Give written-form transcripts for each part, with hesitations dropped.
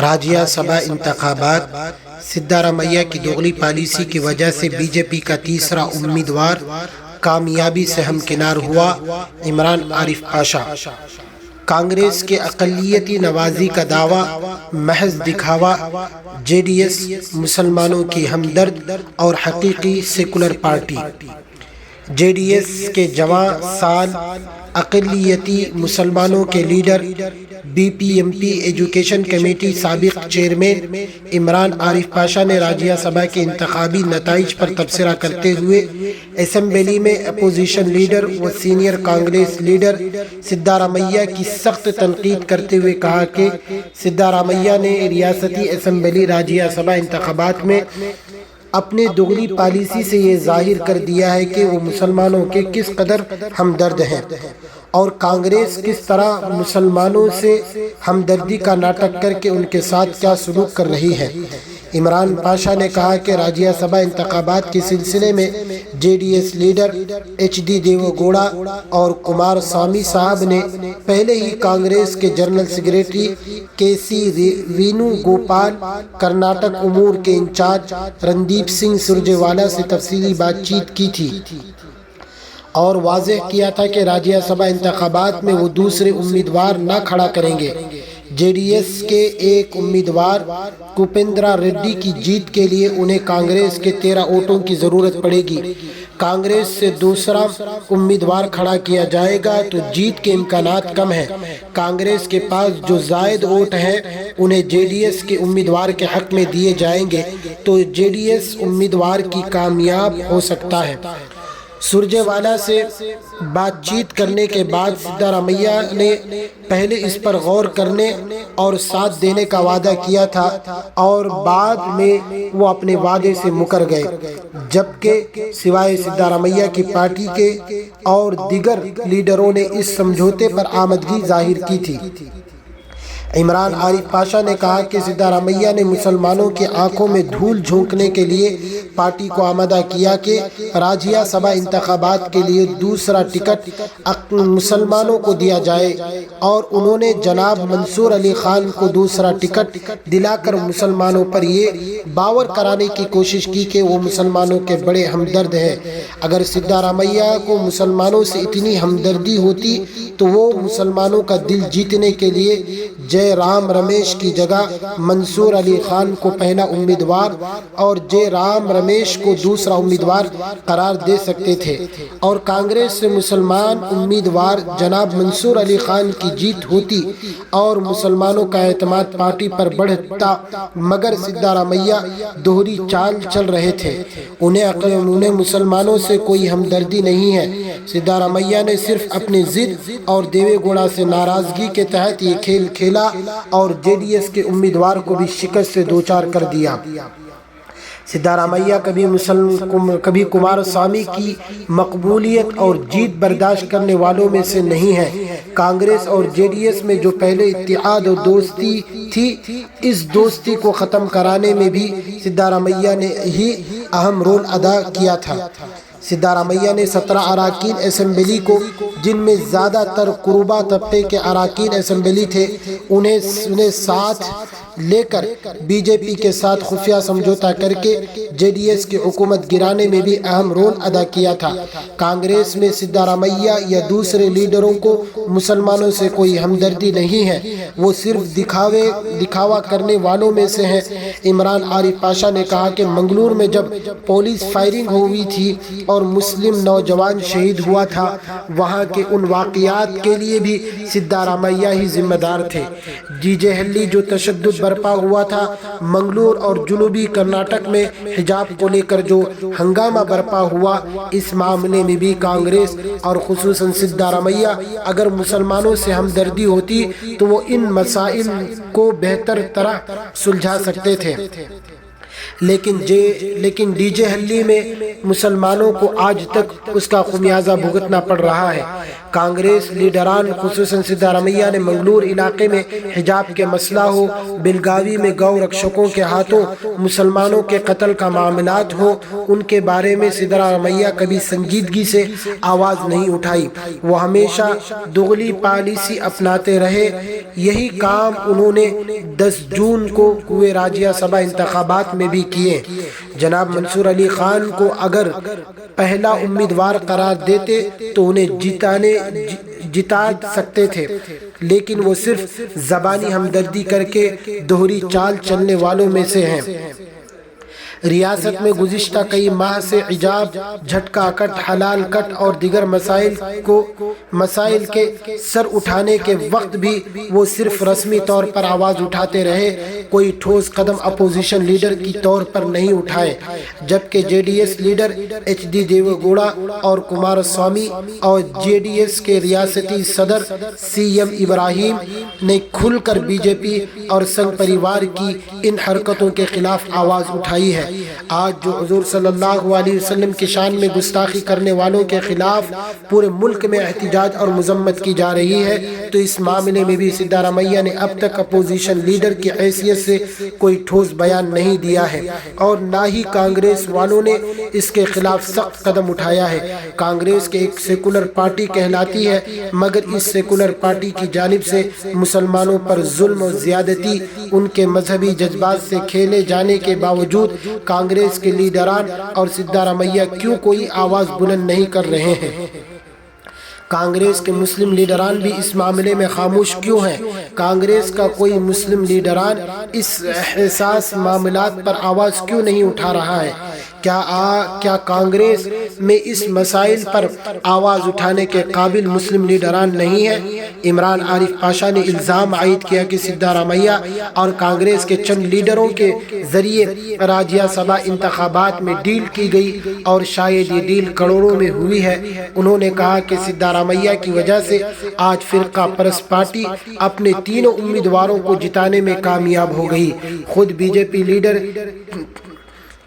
راجیہ سبھا انتخابات سدھارمیہ کی دوغلی پالیسی کی وجہ سے بی جے پی کا تیسرا امیدوار کامیابی سے ہمکنار ہوا، عمران عارف پاشا۔ کانگریس کے اقلیتی نوازی کا دعویٰ محض دکھاوا، جے ڈی ایس مسلمانوں کی ہمدرد اور حقیقی secular party. J D S کے جواں سال اقلیتی مسلمانوں کے leader, B P M P education committee سابق چیئرمین عمران عارف پاشا نے راجیہ سبھا کے انتخابی نتائج پر تبصرہ کرتے ہوئے اسمبلی میں اپوزیشن لیڈر و سینئر کانگریس لیڈر سدھارمیہ کی سخت تنقید کرتے ہوئے کہا کہ سدھارمیہ نے ریاستی اسمبلی راجیہ سبھا انتخابات میں اپنے دوغلی پالیسی سے یہ ظاہر کر دیا ہے کہ وہ مسلمانوں کے کس قدر ہمدرد ہیں اور کانگریس کس طرح مسلمانوں سے ہمدردی کا ناٹک کر کے ان کے ساتھ کیا سلوک کر رہی ہے۔ عمران پاشا نے کہا کہ راجیہ سبھا انتخابات کے سلسلے میں J D S leader H D Deve Gowda اور کمار سوامی صاحب نے پہلے ہی کانگریس کے جنرل سیکریٹری کے سی وینو گوپال، کرناٹک امور کے انچارج رندیپ سنگھ سرجیوالا سے تفصیلی بات چیت کی تھی اور واضح کیا تھا کہ راجیہ سبھا انتخابات میں وہ دوسرے امیدوار نہ کھڑا کریں گے۔ جے ڈی ایس کے ایک امیدوار کوپیندرا ریڈی کی جیت کے لیے انہیں کانگریس کے 13 ووٹوں کی ضرورت پڑے گی۔ کانگریس سے دوسرا امیدوار کھڑا کیا جائے گا تو جیت کے امکانات کم ہیں۔ کانگریس کے پاس جو زائد ووٹ ہیں انہیں جے ڈی ایس کے امیدوار کے حق میں دیے جائیں گے تو جے ڈی ایس امیدوار کی کامیاب ہو سکتا ہے۔ سرجیوالا سے بات چیت کرنے کے بعد سدھارمیہ نے پہلے اس پر غور کرنے اور ساتھ دینے کا وعدہ کیا تھا اور بعد میں وہ اپنے وعدے سے مکر گئے، جبکہ سوائے سدھارمیہ کی پارٹی کے اور دیگر لیڈروں نے اس سمجھوتے پر آمادگی ظاہر کی تھی۔ عمران عارف پاشا نے کہا کہ سدھارمیہ نے مسلمانوں کی آنکھوں میں دھول جھونکنے کے لیے پارٹی کو آمادہ کیا کہ راجیہ سبھا انتخابات کے لیے دوسرا ٹکٹ مسلمانوں کو دیا جائے اور انہوں نے جناب منصور علی خان کو دوسرا ٹکٹ دلا کر مسلمانوں پر یہ باور کرانے کی کوشش کی کہ وہ مسلمانوں کے بڑے ہمدرد ہیں۔ اگر سدھارمیہ کو مسلمانوں سے اتنی ہمدردی ہوتی تو وہ مسلمانوں کا دل جیتنے کے لیے جے رام رمیش کی جگہ منصور علی خان کو پہلا امیدوار اور جے رام رمیش کو دوسرا امیدوار قرار دے سکتے تھے اور کانگریس سے مسلمان امیدوار جناب منصور علی خان کی جیت ہوتی اور مسلمانوں کا اعتماد پارٹی پر بڑھتا، مگر سدھارمیہ دوہری چال چل رہے تھے۔ انہیں مسلمانوں سے کوئی ہمدردی نہیں ہے۔ سدھارمیہ نے صرف اپنی ضد اور دیوے گوڑا سے ناراضگی کے تحت یہ کھیل کھیلا اور جے ڈی ایس کے امیدوار کو بھی شکست سے دوچار کر دیا۔ سدھارمیہ کبھی کمار سوامی کی مقبولیت اور جیت برداشت کرنے والوں میں سے نہیں ہے۔ کانگریس اور جے ڈی ایس میں جو پہلے اتحاد اور دوستی تھی، اس دوستی کو ختم کرانے میں بھی سدھارمیہ نے ہی اہم رول ادا کیا تھا۔ سدھارمیہ نے 17 اراکین اسمبلی کو، جن میں زیادہ تر قربا طبقے کے اراکین اسمبلی تھے، انہیں ساتھ لے کر بی جے پی کے ساتھ خفیہ سمجھوتا کر کے جے ڈی ایس کی حکومت گرانے میں بھی اہم رول ادا کیا تھا۔ کانگریس میں سدھارمیہ یا دوسرے لیڈروں کو مسلمانوں سے کوئی ہمدردی نہیں ہے، وہ صرف دکھاوا کرنے والوں میں سے ہیں۔ عمران عارف پاشا نے کہا کہ منگلور میں جب پولیس فائرنگ ہوئی تھی اور مسلم نوجوان شہید ہوا تھا، وہاں کے ان واقعات کے لیے بھی سدھارمیہ ہی ذمہ دار تھے۔ جیجے جو تشدد برپا ہوا تھا، منگلور اور جنوبی کرناٹک میں حجاب کو لے کر جو ہنگامہ برپا ہوا، اس معاملے میں بھی کانگریس اور خصوصاً سدھارمیہ اگر مسلمانوں سے ہمدردی ہوتی تو وہ ان مسائل کو بہتر طرح سلجھا سکتے تھے۔ لیکن ڈی جے ہلی میں مسلمانوں کو آج تک اس کا خمیازہ بھگتنا پڑ رہا ہے۔ کانگریس لیڈران خصوصاً سدھارمیہ نے منگلور علاقے میں حجاب کے مسئلہ ہو، بلگاوی میں گو رکشکوں کے ہاتھوں مسلمانوں کے قتل کا معاملات ہو، ان کے بارے میں سدھارمیہ کبھی سنجیدگی سے آواز نہیں اٹھائی۔ وہ ہمیشہ دغلی پالیسی اپناتے رہے۔ یہی کام انہوں نے 10 جون کو ہوئے راجیہ سبھا انتخابات میں بھی کیے۔ جناب منصور علی خان کو اگر پہلا امیدوار قرار دیتے تو انہیں جتا سکتے تھے، لیکن وہ صرف زبانی ہمدردی کر کے دوہری چال چلنے والوں میں سے ہیں۔ ریاست میں گزشتہ کئی ماہ سے حجاب، جھٹکا کٹ، حلال کٹ اور دیگر مسائل کے سر اٹھانے کے وقت بھی وہ صرف رسمی طور پر آواز اٹھاتے رہے، کوئی ٹھوس قدم اپوزیشن لیڈر کی طور پر نہیں اٹھائے، جبکہ J D S leader H D Deve Gowda اور کمار سوامی اور جے ڈی ایس کے ریاستی صدر سی ایم ابراہیم نے کھل کر بی جے پی اور سنگھ پریوار کی ان حرکتوں کے خلاف آواز اٹھائی ہے۔ آج جو حضور صلی اللہ علیہ وسلم کی شان میں گستاخی کرنے والوں کے خلاف پورے ملک میں احتجاج اور مذمت کی جا رہی ہے، تو اس معاملے میں بھی سدھارمیہ نے اب تک اپوزیشن لیڈر کی حیثیت سے کوئی ٹھوس بیان نہیں دیا ہے، اور نہ ہی کانگریس والوں نے اس کے خلاف سخت قدم اٹھایا ہے۔ کانگریس کے ایک سیکولر پارٹی کہلاتی ہے، مگر اس سیکولر پارٹی کی جانب سے مسلمانوں پر ظلم و زیادتی ان کے مذہبی جذبات سے کھیلے جانے کے باوجود کانگریس کے لیڈران اور سدھارمیہ کیوں کوئی آواز بلند نہیں کر رہے ہیں؟ کانگریس کے مسلم لیڈران بھی اس معاملے میں خاموش کیوں ہیں؟ کانگریس کا کوئی مسلم لیڈران اس حساس معاملات پر آواز کیوں نہیں اٹھا رہا ہے؟ کیا کانگریس میں اس مسائل پر آواز اٹھانے کے قابل مسلم لیڈران نہیں ہیں؟ عمران عارف پاشا نے الزام عائد کیا کہ سدھارمیہ اور کانگریس کے چند لیڈروں کے ذریعے راجیہ سبھا انتخابات میں ڈیل کی گئی اور شاید یہ ڈیل کروڑوں میں ہوئی ہے۔ انہوں نے کہا کہ سدھارمیہ کی وجہ سے آج فرقہ پرست پارٹی اپنے تینوں امیدواروں کو جتانے میں کامیاب ہو گئی۔ خود بی جے پی لیڈر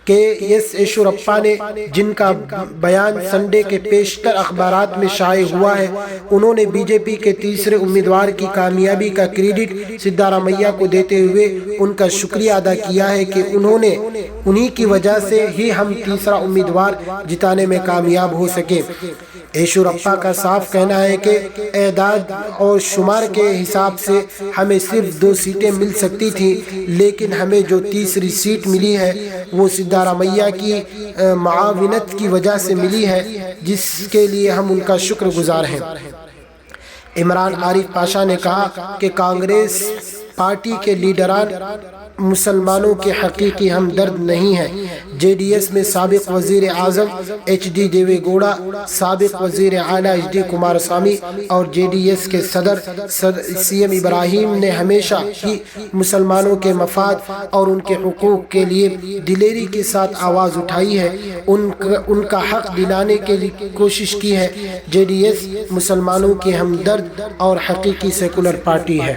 کے ایس ایشورپا نے، جن کا بیان سنڈے کے پیشتر اخبارات میں شائع ہوا ہے، انہوں نے بی جے پی کے تیسرے امیدوار کی کامیابی کا کریڈٹ سدھارمیہ کو دیتے ہوئے ان کا شکریہ ادا کیا ہے کہ انہی کی وجہ سے ہی ہم تیسرا امیدوار جتانے میں کامیاب ہو سکے۔ ایشورپا کا صاف کہنا ہے کہ اعداد اور شمار کے حساب سے ہمیں صرف 2 سیٹیں مل سکتی تھیں، لیکن ہمیں جو تیسری سیٹ ملی ہے وہ سدھارمیہ کی معاونت کی وجہ سے ملی ہے، جس کے لیے ہم ان کا شکر گزار ہیں۔ عمران عارف پاشا نے کہا کہ کانگریس پارٹی کے لیڈران مسلمانوں کے حقیقی ہمدرد نہیں ہیں۔ جے ڈی ایس میں سابق وزیر اعظم ایچ ڈی دیوے گوڑا، سابق وزیر اعلیٰ ایچ ڈی کمار سوامی اور جے ڈی ایس کے صدر سی ایم ابراہیم نے ہمیشہ ہی مسلمانوں کے مفاد اور ان کے حقوق کے لیے دلیری کے ساتھ آواز اٹھائی ہے، ان کا حق دلانے کے لیے کوشش کی ہے۔ جے ڈی ایس مسلمانوں کی ہمدرد اور حقیقی سیکولر پارٹی ہے۔